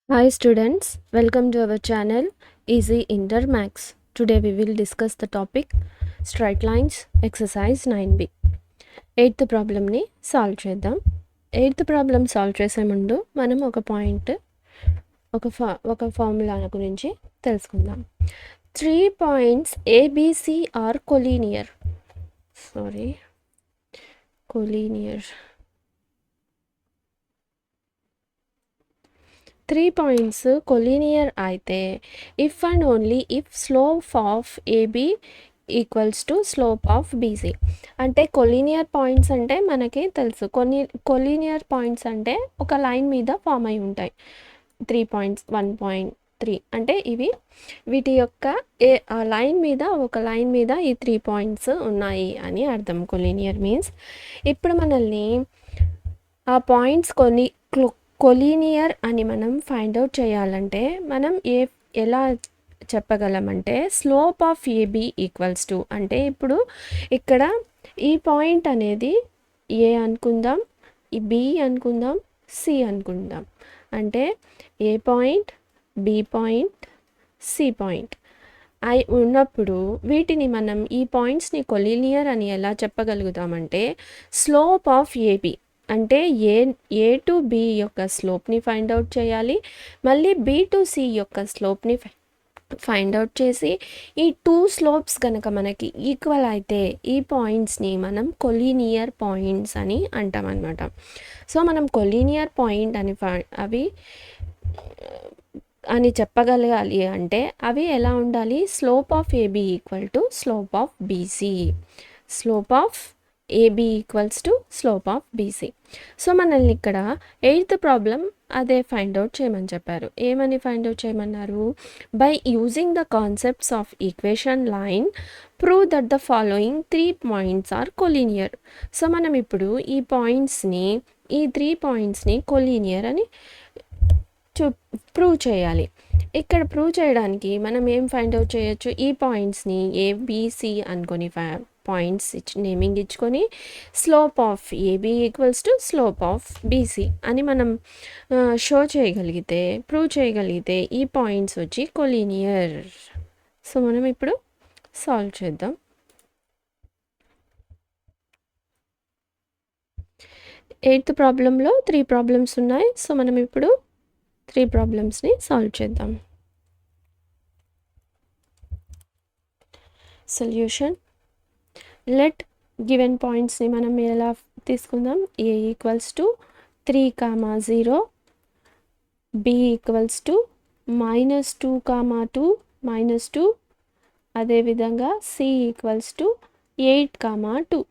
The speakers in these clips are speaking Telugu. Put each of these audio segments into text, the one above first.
Hi students, welcome to our channel Easy Inter Max. Today we will discuss the topic straight lines exercise 9b. 8th problem ని సాల్వ్ చేద్దాం. 8th ప్రాబ్లమ్ సాల్వ్ చేసే ముందు మనం ఒక ఫార్ములా గురించి తెలుసుకుందాం. 3 points ABC are collinear. Collinear. 3 points collinear అయితే if and only if slope of AB equals to slope of BC. అంటే కొలీనియర్ పాయింట్స్ అంటే మనకి తెలుసు, కొలీనియర్ పాయింట్స్ అంటే ఒక లైన్ మీద ఫామ్ అయి ఉంటాయి. 3 points 1.3 అంటే వీటి యొక్క ఆ లైన్ మీద ఈ 3 points ఉన్నాయి అని అర్థం. కొలీనియర్ మీన్స్ ఇప్పుడు మనల్ని ఆ పాయింట్స్ కొలీనియర్ అని మనం ఫైండ్ అవుట్ చేయాలంటే మనం ఎలా చెప్పగలమంటే slope of AB equals to, అంటే ఇప్పుడు ఇక్కడ ఈ పాయింట్ అనేది ఏ అనుకుందాం, ఈ బి అనుకుందాం, సి అనుకుందాం. అంటే A point, B point, C point అయి ఉన్నప్పుడు వీటిని మనం ఈ పాయింట్స్ని కొలీనియర్ అని ఎలా చెప్పగలుగుతామంటే స్లోప్ ఆఫ్ ఏబి అంటే ఏ టు బి యొక్క స్లోప్ని ఫైండ్ అవుట్ చేయాలి, మళ్ళీ బి టు సి యొక్క స్లోప్ని ఫైండ్ అవుట్ చేసి ఈ 2 స్లోప్స్ కనుక మనకి ఈక్వల్ అయితే ఈ పాయింట్స్ని మనం కొలీనియర్ పాయింట్స్ అని అంటాం అన్నమాట. సో మనం కొలీనియర్ పాయింట్ అని చెప్పగలగాలి అంటే అవి ఎలా ఉండాలి, slope of AB equal to slope of BC. Slope of AB equals to slope of BC. So మనల్ని ఇక్కడ 8th ప్రాబ్లం అదే ఫైండ్ అవుట్ చేయమని చెప్పారు. ఏమని ఫైండ్ అవుట్ చేయమన్నారు? By using the concepts of equation line prove that the following 3 points are collinear. So మనం ఇప్పుడు ఈ 3 పాయింట్స్ని కొలీనియర్ అని ప్రూవ్ చేయాలి. ఇక్కడ ప్రూవ్ చేయడానికి మనం ఏం ఫైండ్ అవుట్ చేయొచ్చు, ఈ పాయింట్స్ని ఏబిసి అనుకొని పాయింట్స్ నేమింగ్ ఇచ్చుకొని slope of AB equals to slope of BC అని మనం ప్రూవ్ చేయగలిగితే ఈ పాయింట్స్ వచ్చి కొలీనియర్. సో మనం ఇప్పుడు సాల్వ్ చేద్దాం. 8th ప్రాబ్లంలో 3 ప్రాబ్లమ్స్ ఉన్నాయి. సో మనం ఇప్పుడు 3 ప్రాబ్లమ్స్ని సాల్వ్ చేద్దాం. సొల్యూషన్. లెట్ గివెన్ పాయింట్స్ని మనం ఎలా తీసుకుందాం, A equals to 3, 0, B equals to -2, -2, -2, అదేవిధంగా సి ఈక్వల్స్ టు 8, 2.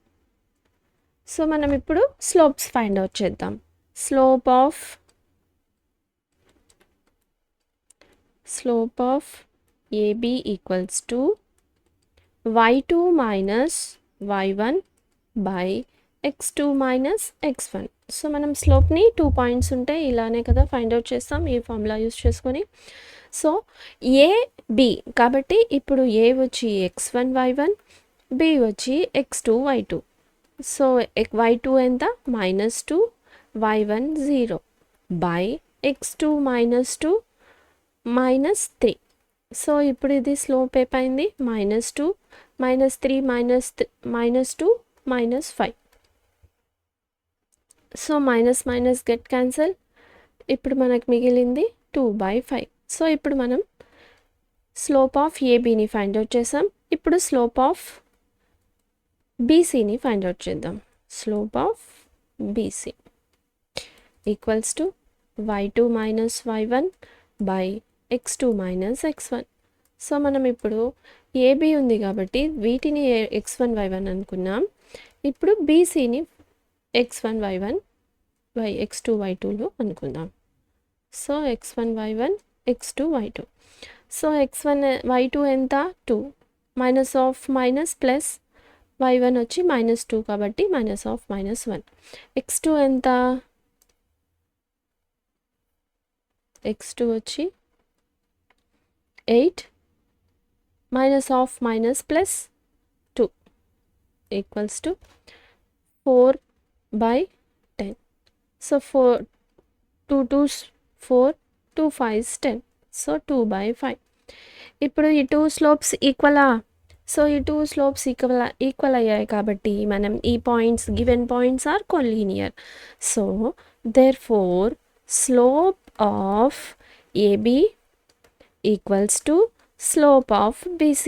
సో మనం ఇప్పుడు స్లోప్స్ ఫైండ్ అవుట్ చేద్దాం. Slope of AB equals to y2 minus y1 by x2 minus x1. So మనం స్లోప్ని 2 పాయింట్స్ ఉంటే ఇలానే కదా ఫైండ్ అవుట్ చేస్తాం ఈ ఫార్ములా యూస్ చేసుకొని. సో ఏ బి కాబట్టి ఇప్పుడు ఏ వచ్చి x1 y1, బి వచ్చి x2 y2. సో y2 ఎంత, -2, y1 0 by x2 -2 -3. సో ఇప్పుడు ఇది స్లోప్ అయిపోయింది, -2, -3, -2, -5. So minus get cancel. ఇప్పుడు మనకు మిగిలింది 2/5. సో ఇప్పుడు మనం స్లోప్ ఆఫ్ ఏబిని ఫైండ్ అవుట్ చేసాం. ఇప్పుడు స్లోప్ ఆఫ్ బీసీని ఫైండ్ అవుట్ చేద్దాం. Slope of BC equals to y2 - y1 by x2 - x1. So మనం ఇప్పుడు ఏబి ఉంది కాబట్టి వీటిని x1 y1 అనుకున్నాం. ఇప్పుడు బీసీని x1 y1 by x2 y2లో అనుకుందాం. So x1 y1 x2 y2. So x1 y2 ఎంత, 2, minus of minus plus y1 వచ్చి -2 కాబట్టి -1. x2 ఎంత, x2 వచ్చి 8 minus of minus plus 2 equals to 4/10. So 2 2s 4, 2 5s 10. So 2/5. ఇప్పుడు ఈ 2 స్లోప్స్ ఈక్వలా? సో ఈ 2 స్లోప్స్ ఈక్వల్ అయ్యాయి కాబట్టి మనం ఈ points given points are collinear. So therefore slope of AB equals to slope of BC.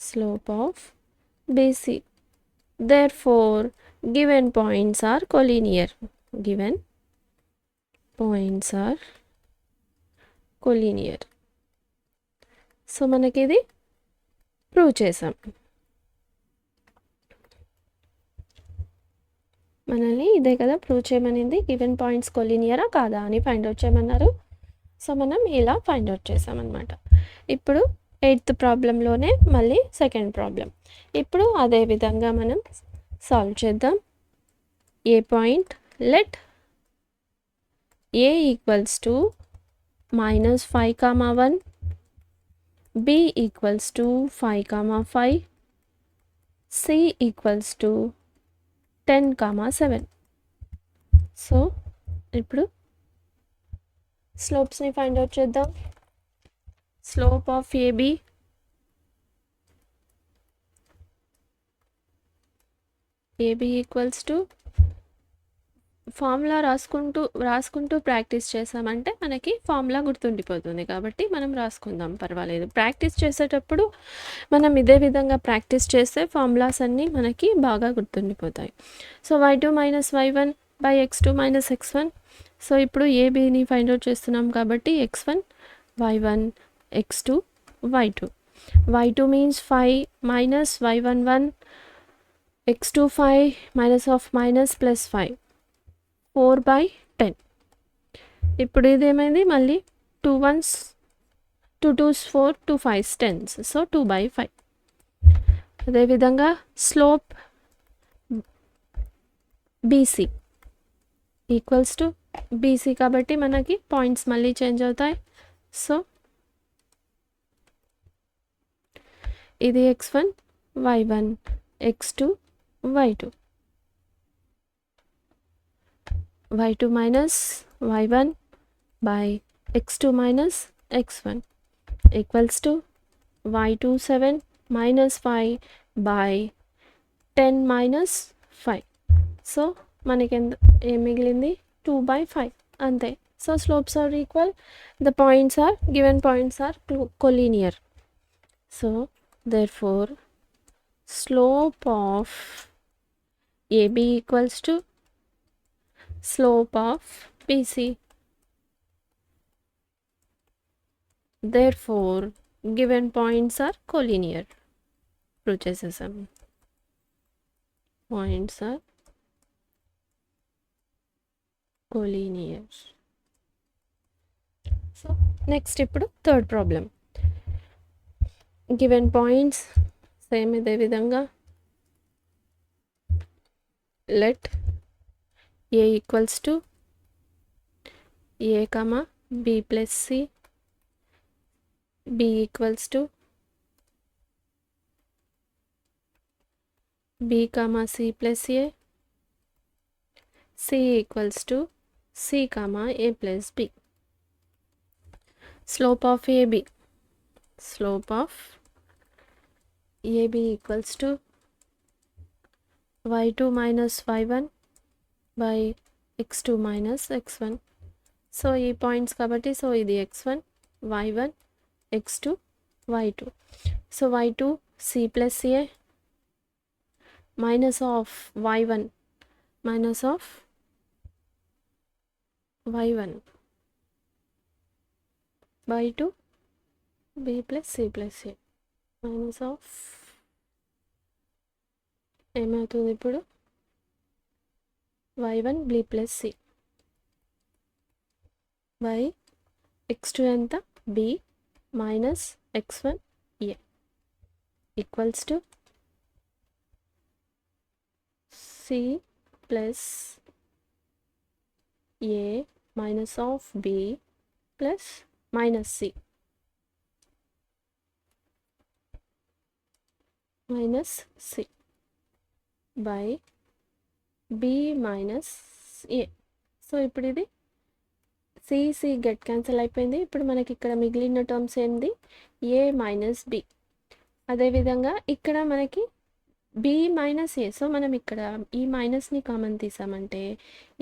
Slope of BC. Therefore given points are collinear. Given points are collinear. So మనకి ఇది ప్రూవ్ చేసాం. మనల్ని ఇదే కదా ప్రూవ్ చేయమనింది, గివెన్ పాయింట్స్ కొలీనియరా కాదా అని ఫైండ్ అవుట్ చేయమన్నారు. సో మనం ఇలా ఫైండ్ అవుట్ చేసామన్నమాట. ఇప్పుడు 8th ప్రాబ్లంలోనే మళ్ళీ సెకండ్ ప్రాబ్లం. ఇప్పుడు అదే విధంగా మనం సాల్వ్ చేద్దాం. A point let A equals to -5, 1, B equals to 5, 5, C equals to 10, 7. So ఇప్పుడు స్లోప్స్ని ఫైండ్ అవుట్ చేద్దాం. Slope of AB equals to formula రాసుకుంటూ ప్రాక్టీస్ చేసామంటే మనకి ఫార్ములా గుర్తుండిపోతుంది. కాబట్టి మనం రాసుకుందాం, పర్వాలేదు. ప్రాక్టీస్ చేసేటప్పుడు మనం ఇదే విధంగా ప్రాక్టీస్ చేస్తే ఫార్ములాస్ అన్నీ మనకి బాగా గుర్తుండిపోతాయి. So y2 - y1 / x2 - x1. So ఇప్పుడు ఏబిని ఫైండ్ అవుట్ చేస్తున్నాం కాబట్టి x1 y1 x2 y2. y2 means 5 minus y1 1, x2 5 minus of minus plus 5, 4/10. ఇప్పుడు ఇదేమైంది, మళ్ళీ 2 1s 2 2s 4, 2 5s 10s. So 2/5. అదేవిధంగా slope BC equals to BC కాబట్టి మనకి పాయింట్స్ మళ్ళీ చేంజ్ అవుతాయి. సో ఇది x1 y1 x2 y2. y2 minus y1 by x2 minus x1 equals to y2 7 minus 5 by 10 minus 5. So మనకి ఏం మిగిలింది, 2/5 అంతే. So slopes are equal, the points are given points are collinear. So therefore slope of AB equals to slope of BC. Therefore given points are collinear. Prove చేసేసాం. Points are collinear. So next ఇప్పుడు third problem. Given points same ఇదే విధంగా let A equals to A, B plus C, B equals to B, C plus A, C equals to C, A plus B. Slope of AB. Slope of AB equals to y2 minus y1 by x2 minus x1. So ఈ పాయింట్స్ కాబట్టి సో ఇది x1 y1 x2 y2. So y2 C plus A minus of y1 minus of y1 by 2 B plus C plus A minus of ఏమవుతుంది ఇప్పుడు y1 B plus C by x2 ఎంత B minus x1 A equals to C plus A minus of B plus minus C minus C by B minus A. So ఇప్పుడు ఇది సి గెట్ క్యాన్సిల్ అయిపోయింది. ఇప్పుడు మనకి ఇక్కడ మిగిలిన టర్మ్స్ ఏంది, ఏ మైనస్ బి. అదేవిధంగా ఇక్కడ మనకి బి మైనస్ ఏ. సో మనం ఇక్కడ ఈ మైనస్ని కామన్ తీసామంటే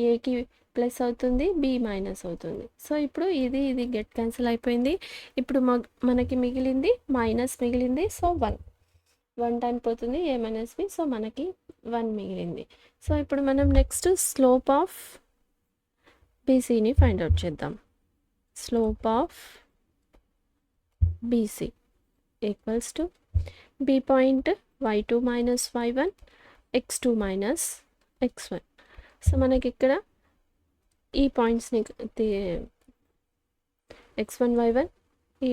ఏకి ప్లస్ అవుతుంది, బి మైనస్ అవుతుంది. సో ఇప్పుడు ఇది గెట్ క్యాన్సిల్ అయిపోయింది. ఇప్పుడు మనకి మిగిలింది మైనస్ మిగిలింది. సో 1 టైం పోతుంది ఏ మైనస్ బి. సో మనకి 1 మిగిలింది. సో ఇప్పుడు మనం నెక్స్ట్ స్లోప్ ఆఫ్ బీసీని ఫైండ్ అవుట్ చేద్దాం. Slope of BC equals to B point y2 minus y1 x2 minus x1. So మనకి ఇక్కడ ఈ పాయింట్స్ని x1 y1 ఈ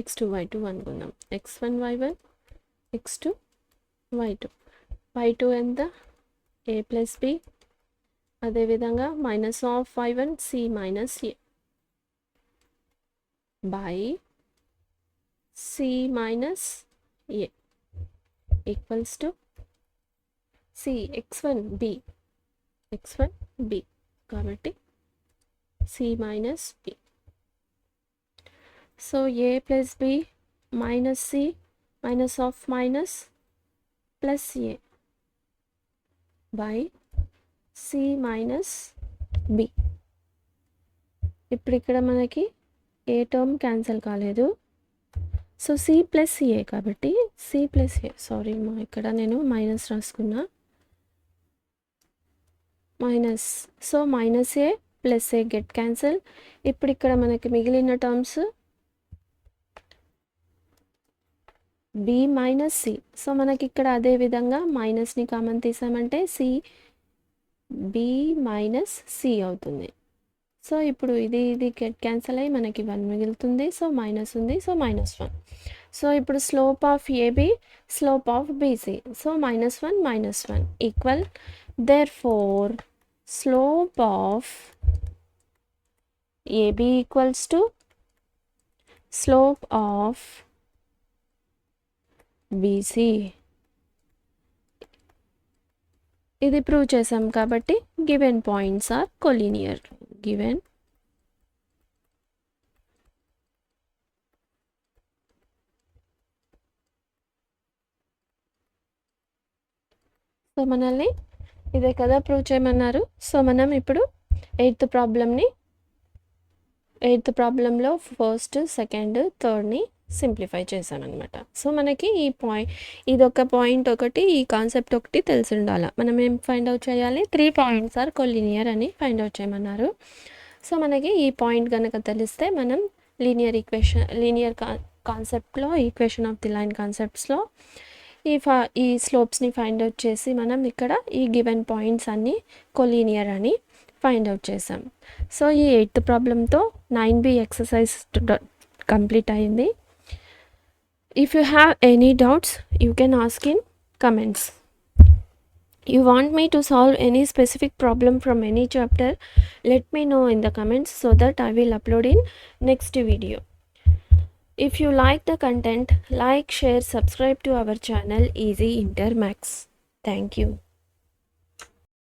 x2 y2 అనుకుందాం. x1 y1 x2 y2 ఎంత, a ప్లస్ బి. అదేవిధంగా minus of y1 c minus a by c minus a equals to c x1 b కాబట్టి c minus b. So a plus b minus c minus of minus plus a by c minus b. ఇప్పుడు ఇక్కడ మనకి ఏ టర్మ్ క్యాన్సిల్ కాలేదు. సో సి ప్లస్ ఏ కాబట్టి సి ప్లస్ ఏ, సారీ ఇక్కడ నేను మైనస్ రాసుకున్నా, minus. So minus a plus a get cancel. ఇప్పుడు ఇక్కడ మనకి మిగిలిన terms B minus C. So మనకి ఇక్కడ అదే విధంగా మైనస్ని కామన్ తీసామంటే సి బి మైనస్ సి అవుతుంది. సో ఇప్పుడు ఇది గెట్ క్యాన్సిల్ అయ్యి మనకి 1 మిగులుతుంది. సో మైనస్ ఉంది. సో -1. సో ఇప్పుడు slope of AB slope of BC. So -1 equal, therefore slope of AB equals to slope of BC. ఇది ప్రూవ్ చేసాం కాబట్టి given points are collinear. Given so మనల్ని ఇదే కదా ప్రూవ్ చేయమన్నారు. సో మనం ఇప్పుడు ఎయిత్ ప్రాబ్లంలో ఫస్ట్, సెకండ్, థర్డ్ని సింప్లిఫై చేసామన్నమాట. సో మనకి ఇదొక పాయింట్ ఒకటి, ఈ కాన్సెప్ట్ ఒకటి తెలిసి ఉండాలి. మనం ఏం ఫైండ్ అవుట్ చేయాలి, 3 పాయింట్స్ ఆర్ కొలీనియర్ అని ఫైండ్ అవుట్ చేయమన్నారు. సో మనకి ఈ పాయింట్ కనుక తెలిస్తే మనం లీనియర్ కాన్సెప్ట్లో, ఈక్వేషన్ ఆఫ్ ది లైన్ కాన్సెప్ట్స్లో ఈ స్లోప్స్ని ఫైండ్ అవుట్ చేసి మనం ఇక్కడ ఈ గివెన్ పాయింట్స్ అన్నీ కొలీనియర్ అని ఫైండ్ అవుట్ చేసాం. సో ఈ 8th ప్రాబ్లంతో 9B ఎక్సర్సైజ్ కంప్లీట్ అయింది. If you have any doubts, you can ask in comments. You want me to solve any specific problem from any chapter, let me know in the comments so that I will upload in next video. If you like the content, like, share, subscribe to our channel Easy Inter Max. Thank you.